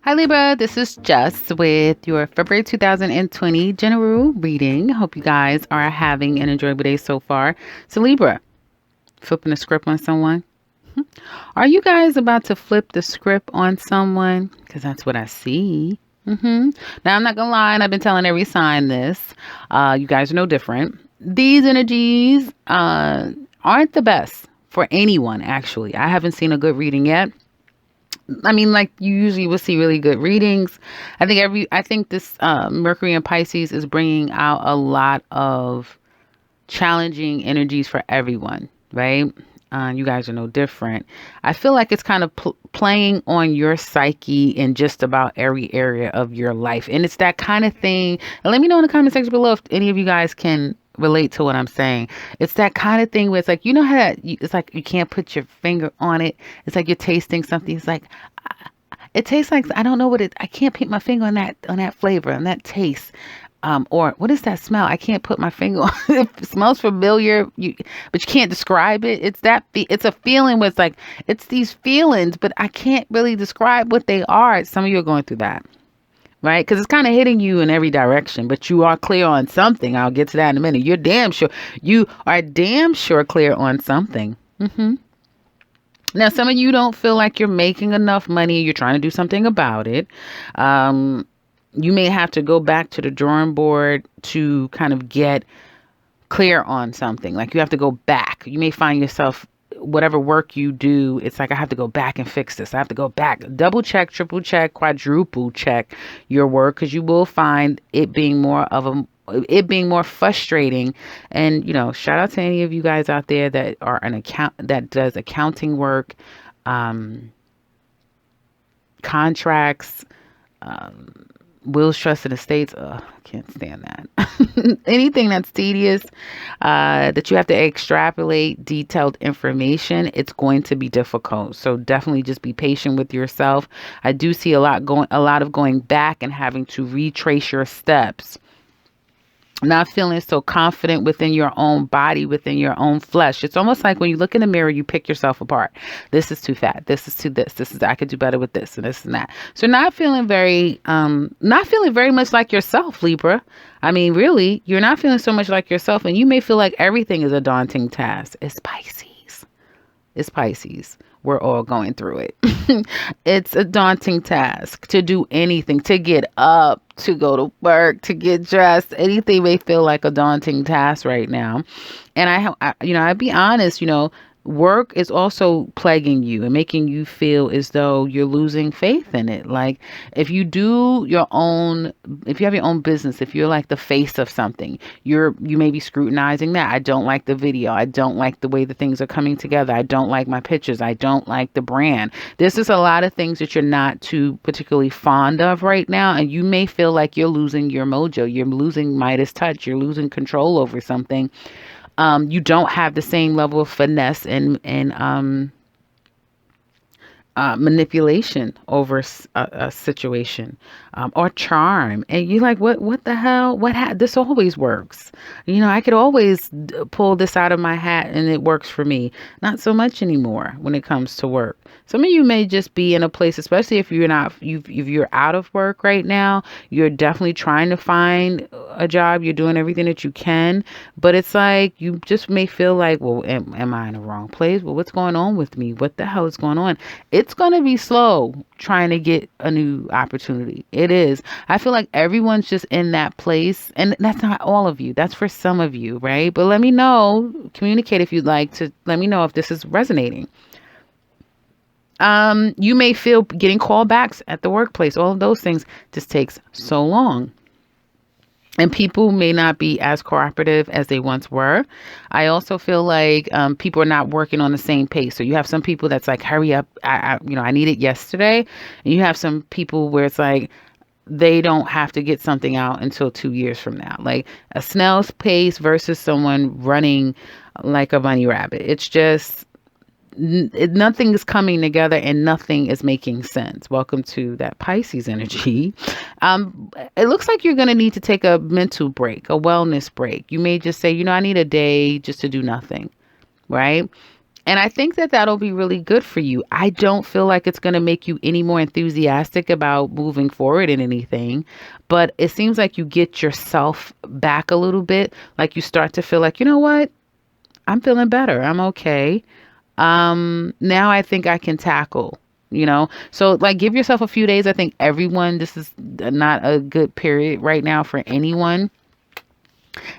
Hi Libra, this is Jess with your February 2020 general reading. Hope you guys are having an enjoyable day so far. So Libra, flipping the script on someone. Are you guys about to flip the script on someone? Because that's what I see. Now I'm not gonna lie, and I've been telling every sign this. You guys are no different. These energies aren't the best for anyone. Actually, I haven't seen a good reading yet. I mean, like you usually will see really good readings. I think this Mercury in Pisces is bringing out a lot of challenging energies for everyone, right? You guys are no different. I feel like it's kind of playing on your psyche in just about every area of your life. And it's that kind of thing. And let me know in the comment section below if any of you guys can relate to what I'm saying. It's that kind of thing where it's like, you know how it's like you can't put your finger on it. It's like you're tasting something. It's like, it tastes like, I don't know I can't put my finger on that flavor, on that taste. Or what is that smell? I can't put my finger on it. It smells familiar, but you can't describe it. It's a feeling where it's like, it's these feelings, but I can't really describe what they are. Some of you are going through that, right? Because it's kind of hitting you in every direction, but you are clear on something. I'll get to that in a minute. You are damn sure clear on something. Now, some of you don't feel like you're making enough money. You're trying to do something about it. You may have to go back to the drawing board to kind of get clear on something. Like you have to go back. You may find yourself, whatever work you do, it's like, I have to go back and fix this. I have to go back, double check, triple check, quadruple check your work, because you will find it being more frustrating. And, shout out to any of you guys out there that are that does accounting work, contracts, wills, trusts, and estates. I can't stand that. Anything that's tedious, that you have to extrapolate detailed information, it's going to be difficult. So definitely just be patient with yourself. I do see a lot of going back and having to retrace your steps. Not feeling so confident within your own body, within your own flesh. It's almost like when you look in the mirror, you pick yourself apart. This is too fat. This is too this. This is, I could do better with this and this and that. So not feeling very much like yourself, Libra. I mean, really, you're not feeling so much like yourself, and you may feel like everything is a daunting task. It's Pisces. It's Pisces. We're all going through it. It's a daunting task to do anything, to get up, to go to work, to get dressed. Anything may feel like a daunting task right now. And I'd be honest, work is also plaguing you and making you feel as though you're losing faith in it. Like if you have your own business, if you're like the face of something, you may be scrutinizing that. I don't like the video. I don't like the way the things are coming together. I don't like my pictures. I don't like the brand. This is a lot of things that you're not too particularly fond of right now. And you may feel like you're losing your mojo. You're losing Midas touch. You're losing control over something. You don't have the same level of finesse and manipulation over a situation, or charm. And you're like, what the hell? This always works. I could always pull this out of my hat and it works for me. Not so much anymore when it comes to work. Some of you may just be in a place, especially if you're out of work right now, you're definitely trying to find a job. You're doing everything that you can, but it's like, you just may feel like, well, am I in the wrong place? Well, what's going on with me? What the hell is going on? It's going to be slow trying to get a new opportunity. It is. I feel like everyone's just in that place, and that's not all of you. That's for some of you, right? But let me know, communicate if you'd like to, let me know if this is resonating. You may feel getting callbacks at the workplace. All of those things just takes so long. And people may not be as cooperative as they once were. I also feel like people are not working on the same pace. So you have some people that's like, hurry up. I need it yesterday. And you have some people where it's like, they don't have to get something out until 2 years from now. Like a snail's pace versus someone running like a bunny rabbit. It's just, nothing is coming together and nothing is making sense. Welcome to that Pisces energy. It looks like you're going to need to take a mental break, a wellness break. You may just say, I need a day just to do nothing, right? And I think that that'll be really good for you. I don't feel like it's going to make you any more enthusiastic about moving forward in anything, but it seems like you get yourself back a little bit. Like you start to feel like, you know what? I'm feeling better. I'm okay. Now I think I can tackle, so like give yourself a few days. I think everyone, this is not a good period right now for anyone.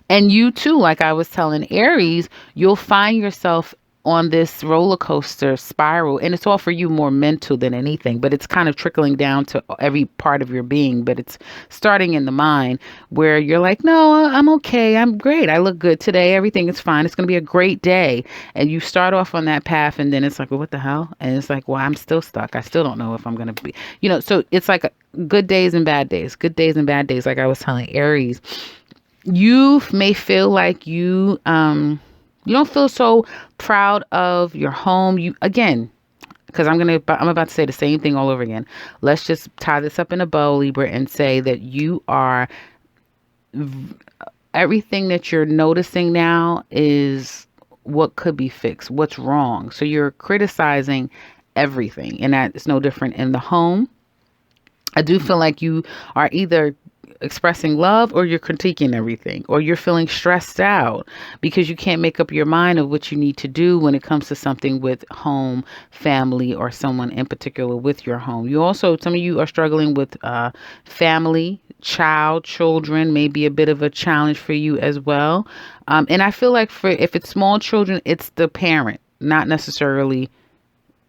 And you too, like I was telling Aries, you'll find yourself on this roller coaster spiral, and it's all for you more mental than anything, but it's kind of trickling down to every part of your being. But it's starting in the mind where you're like, no, I'm okay. I'm great. I look good today. Everything is fine. It's going to be a great day. And you start off on that path, and then it's like, well, what the hell? And it's like, well, I'm still stuck. I still don't know if I'm going to be, so it's like good days and bad days, good days and bad days. Like I was telling Aries, you may feel like you don't feel so proud of your home. You again, because I'm about to say the same thing all over again. Let's just tie this up in a bow, Libra, and say that you are everything that you're noticing now is what could be fixed, what's wrong. So you're criticizing everything, and that is no different in the home. I do feel like you are either expressing love or you're critiquing everything, or you're feeling stressed out because you can't make up your mind of what you need to do when it comes to something with home, family, or someone in particular with your home. Some of you are struggling with family, children may be a bit of a challenge for you as well. And I feel like if it's small children, it's the parent, not necessarily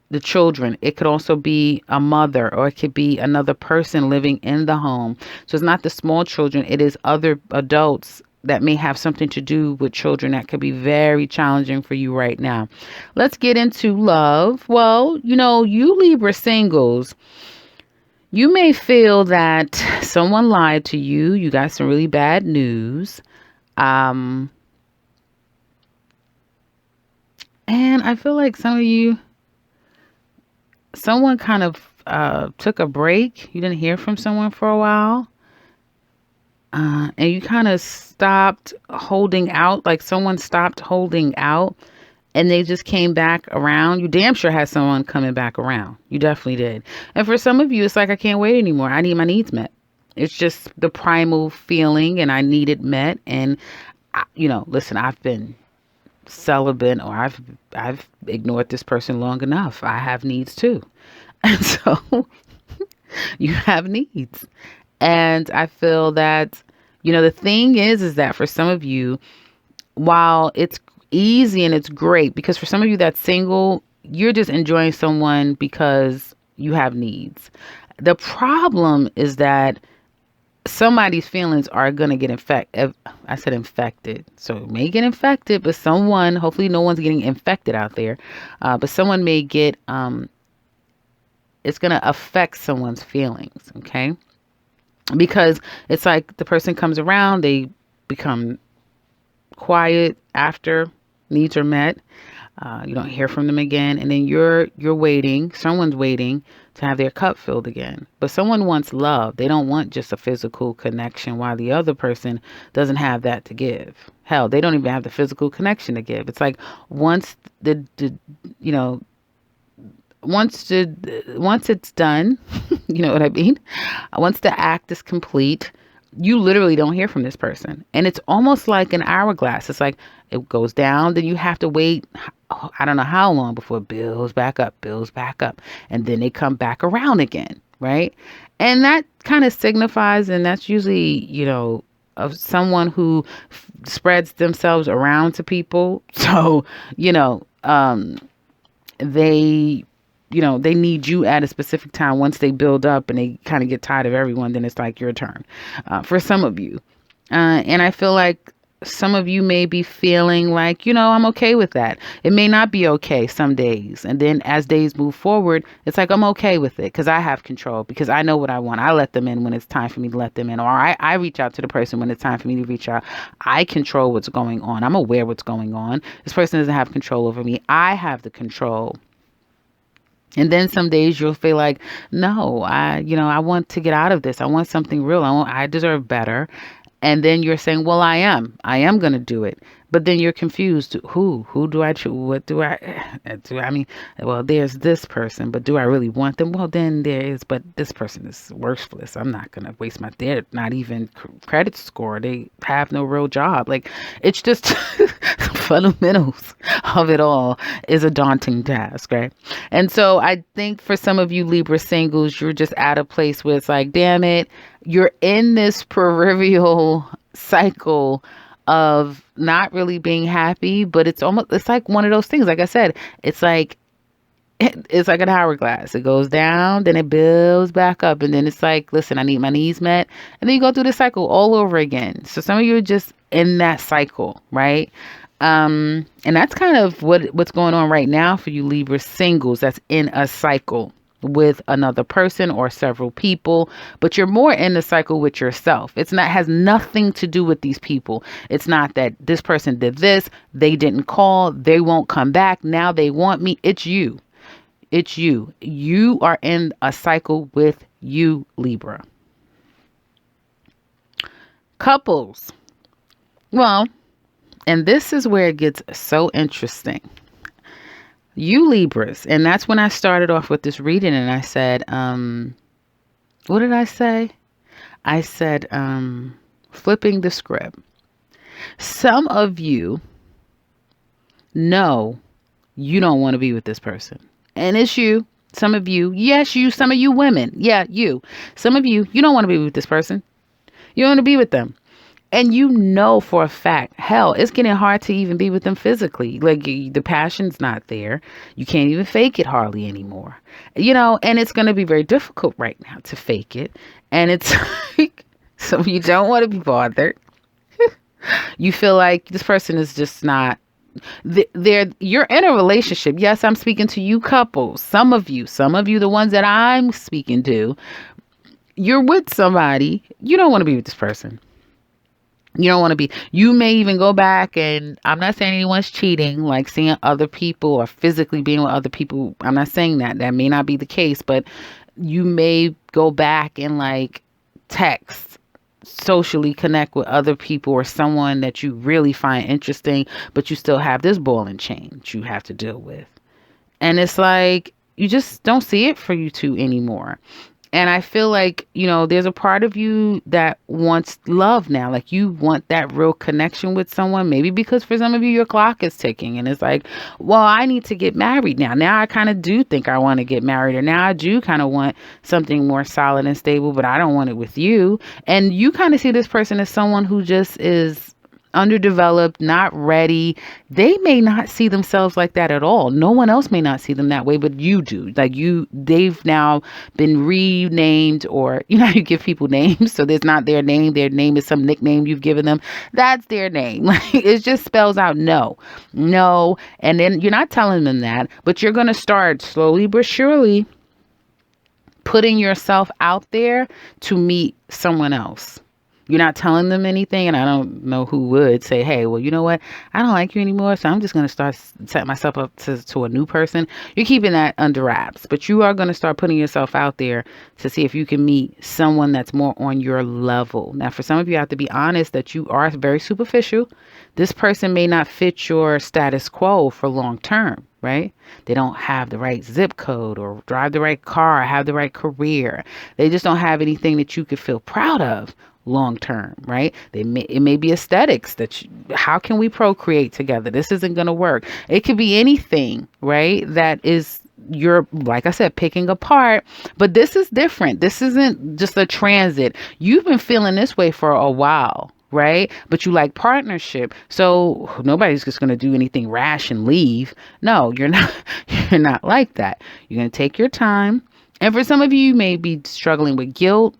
the children. It could also be a mother, or it could be another person living in the home. So it's not the small children. It is other adults that may have something to do with children that could be very challenging for you right now. Let's get into love. Well, you Libra singles, you may feel that someone lied to you. You got some really bad news. And I feel like someone kind of took a break. You didn't hear from someone for a while. And you kind of stopped holding out, like someone stopped holding out and they just came back around. You damn sure had someone coming back around. You definitely did. And for some of you, it's like, I can't wait anymore. I need my needs met. It's just the primal feeling, and I need it met. And, listen, I've been celibate, or I've ignored this person long enough. I have needs too. And so you have needs. And I feel that, the thing is that for some of you, while it's easy and it's great, because for some of you that's single, you're just enjoying someone because you have needs. The problem is that somebody's feelings are going to get infected. I said infected. So it may get infected, but hopefully no one's getting infected out there. But someone may get, it's going to affect someone's feelings. Okay. Because it's like the person comes around, they become quiet after needs are met. You don't hear from them again. And then you're waiting. Someone's waiting to have their cup filled again. But someone wants love. They don't want just a physical connection, while the other person doesn't have that to give. Hell, they don't even have the physical connection to give. It's like once once it's done, you know what I mean? Once the act is complete, you literally don't hear from this person. And it's almost like an hourglass. It's like it goes down, then you have to wait, I don't know how long before it builds back up. And then they come back around again, right? And that kind of signifies, and that's usually, of someone who spreads themselves around to people. So, they need you at a specific time. Once they build up and they kind of get tired of everyone, then it's like your turn for some of you. And I feel like some of you may be feeling like, I'm okay with that. It may not be okay some days. And then as days move forward, it's like, I'm okay with it because I have control, because I know what I want. I let them in when it's time for me to let them in, or I reach out to the person when it's time for me to reach out. I control what's going on. I'm aware what's going on. This person doesn't have control over me. I have the control. And then some days you'll feel like, no, I want to get out of this. I want something real. I deserve better. And then you're saying, well, I am going to do it. But then you're confused. Who do I choose? What do I do? I mean, well, there's this person, but do I really want them? Well, then there is, but this person is worthless. I'm not gonna waste my. They're not even credit score. They have no real job. Like, it's just fundamentals of it all is a daunting task, right? And so I think for some of you Libra singles, you're just at a place where it's like, damn it, you're in this peripheral cycle of not really being happy, but it's like one of those things. Like I said, it's like an hourglass. It goes down, then it builds back up, and then it's like, listen, I need my needs met, and then you go through the cycle all over again. So some of you are just in that cycle, right? And that's kind of what's going on right now for you Libra singles that's in a cycle with another person or several people, but you're more in the cycle with yourself. It's not has nothing to do with these people. It's not that this person did this, they didn't call, they won't come back, now they want me. It's you. It's you. You are in a cycle with you, Libra. Couples. Well, and this is where it gets so interesting. You Libras, and that's when I started off with this reading, and I said, what did I say? I said, flipping the script. Some of you know you don't want to be with this person. And it's you. Some of you, yes, you, some of you women. Yeah, you. Some of you don't want to be with this person. You don't want to be with them. And you know for a fact, hell, it's getting hard to even be with them physically. Like the passion's not there. You can't even fake it hardly anymore. And it's going to be very difficult right now to fake it. And it's like, so you don't want to be bothered. You feel like this person is just not you're in a relationship. Yes, I'm speaking to you couples. Some of you, the ones that I'm speaking to, you're with somebody. You don't want to be with this person. You don't want to be. You may even go back, and I'm not saying anyone's cheating, like seeing other people or physically being with other people. I'm not saying that. That may not be the case, but you may go back and like text, socially connect with other people or someone that you really find interesting, but you still have this ball and chain that you have to deal with. And it's like, you just don't see it for you two anymore. And I feel like, there's a part of you that wants love now. Like you want that real connection with someone, maybe because for some of you, your clock is ticking and it's like, well, I need to get married now. Now I kind of do think I want to get married, or now I do kind of want something more solid and stable, but I don't want it with you. And you kind of see this person as someone who just is underdeveloped, not ready. They may not see themselves like that at all. No one else may not see them that way, but you do. Like they've now been renamed, or you give people names, so there's not their name. Their name is some nickname you've given them. That's their name. Like it just spells out no. And then you're not telling them that, but you're going to start slowly but surely putting yourself out there to meet someone else. You're not telling them anything, and I don't know who would say, hey, well, you know what? I don't like you anymore, so I'm just going to start setting myself up to a new person. You're keeping that under wraps, but you are going to start putting yourself out there to see if you can meet someone that's more on your level. Now, for some of you, I have to be honest that you are very superficial. This person may not fit your status quo for long term, right? They don't have the right zip code or drive the right car, have the right career. They just don't have anything that you could feel proud of long term, right? It may be aesthetics that how can we procreate together? This isn't going to work. It could be anything, right? That is you're, like I said, picking apart, but this is different. This isn't just a transit. You've been feeling this way for a while, right? But you like partnership. So nobody's just going to do anything rash and leave. No, you're not. You're not like that. You're going to take your time. And for some of you may be struggling with guilt.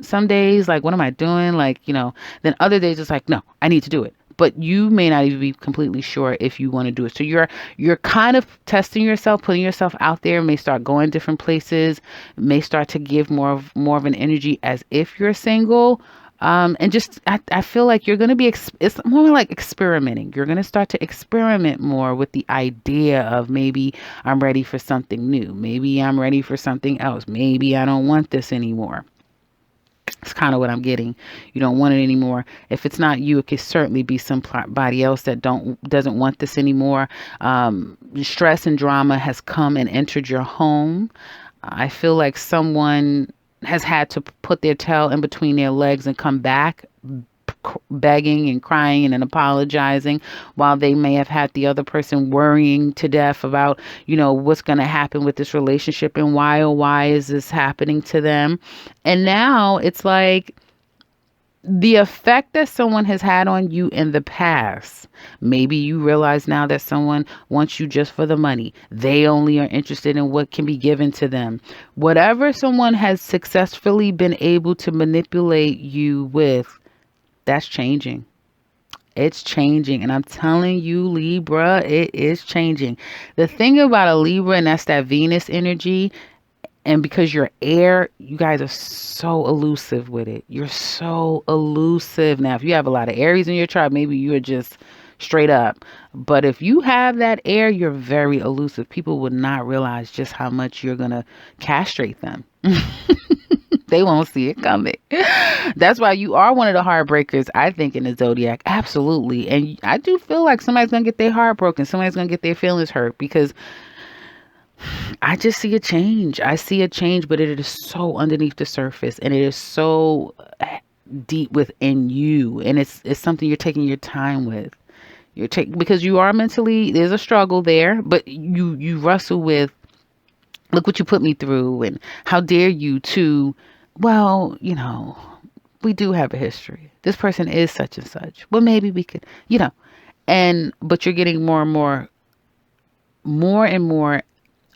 Some days, like, what am I doing? Like, then other days it's like, no, I need to do it. But you may not even be completely sure if you want to do it. So you're kind of testing yourself, putting yourself out there, may start going different places, may start to give more of an energy as if you're single. And just, I feel like you're going to be, it's more like experimenting. You're going to start to experiment more with the idea of maybe I'm ready for something new. Maybe I'm ready for something else. Maybe I don't want this anymore. It's kind of what I'm getting. You don't want it anymore. If it's not you, it could certainly be somebody else that doesn't want this anymore. Stress and drama has come and entered your home. I feel like someone has had to put their tail in between their legs and come back begging and crying and apologizing, while they may have had the other person worrying to death about, what's going to happen with this relationship and why, oh, why is this happening to them? And now it's like the effect that someone has had on you in the past. Maybe you realize now that someone wants you just for the money. They only are interested in what can be given to them. Whatever someone has successfully been able to manipulate you with, that's changing. It's changing. And I'm telling you, Libra, it is changing. The thing about a Libra, and that's that Venus energy, and because you're air, you guys are so elusive with it. You're so elusive. Now, if you have a lot of Aries in your chart, maybe you're just straight up. But if you have that air, you're very elusive. People would not realize just how much you're going to castrate them. They won't see it coming. That's why you are one of the heartbreakers, I think, in the zodiac. Absolutely. And I do feel like somebody's going to get their heart broken. Somebody's going to get their feelings hurt, because I just see a change. I see a change, but it is so underneath the surface, and it is so deep within you. And it's something you're taking your time with. Because you are mentally, there's a struggle there, but you wrestle with, look what you put me through, and how dare you to, well, we do have a history. This person is such and such. Well, maybe we could, but you're getting more and more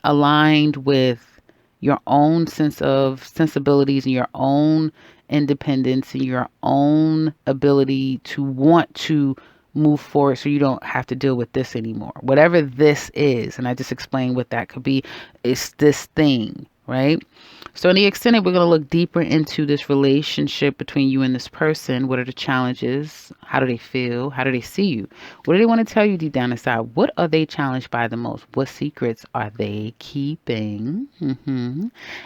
aligned with your own sense of sensibilities and your own independence and your own ability to want to move forward, so you don't have to deal with this anymore. Whatever this is, and I just explained what that could be, it's this thing, right? So in the extended, we're going to look deeper into this relationship between you and this person. What are the challenges? How do they feel? How do they see you? What do they want to tell you deep down inside? What are they challenged by the most? What secrets are they keeping?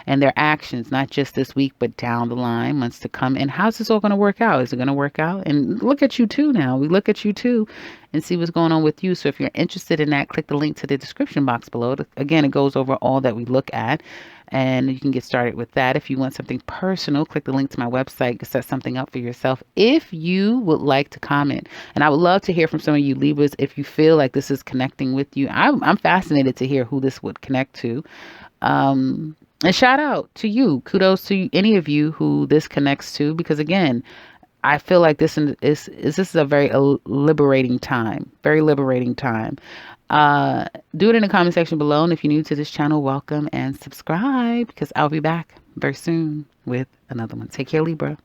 And their actions, not just this week, but down the line, months to come. And how's this all going to work out? Is it going to work out? And look at you too now. We look at you too and see what's going on with you. So if you're interested in that, click the link to the description box below. Again, it goes over all that we look at, and you can get started with that. If you want something personal, click the link to my website to set something up for yourself. If you would like to comment, and I would love to hear from some of you Libras, if you feel like this is connecting with you. I'm fascinated to hear who this would connect to. And shout out to you. Kudos to any of you who this connects to, because again, I feel like this is a very liberating time. Very liberating time. Do it in the comment section below. And if you're new to this channel, welcome and subscribe, because I'll be back very soon with another one. Take care, Libra.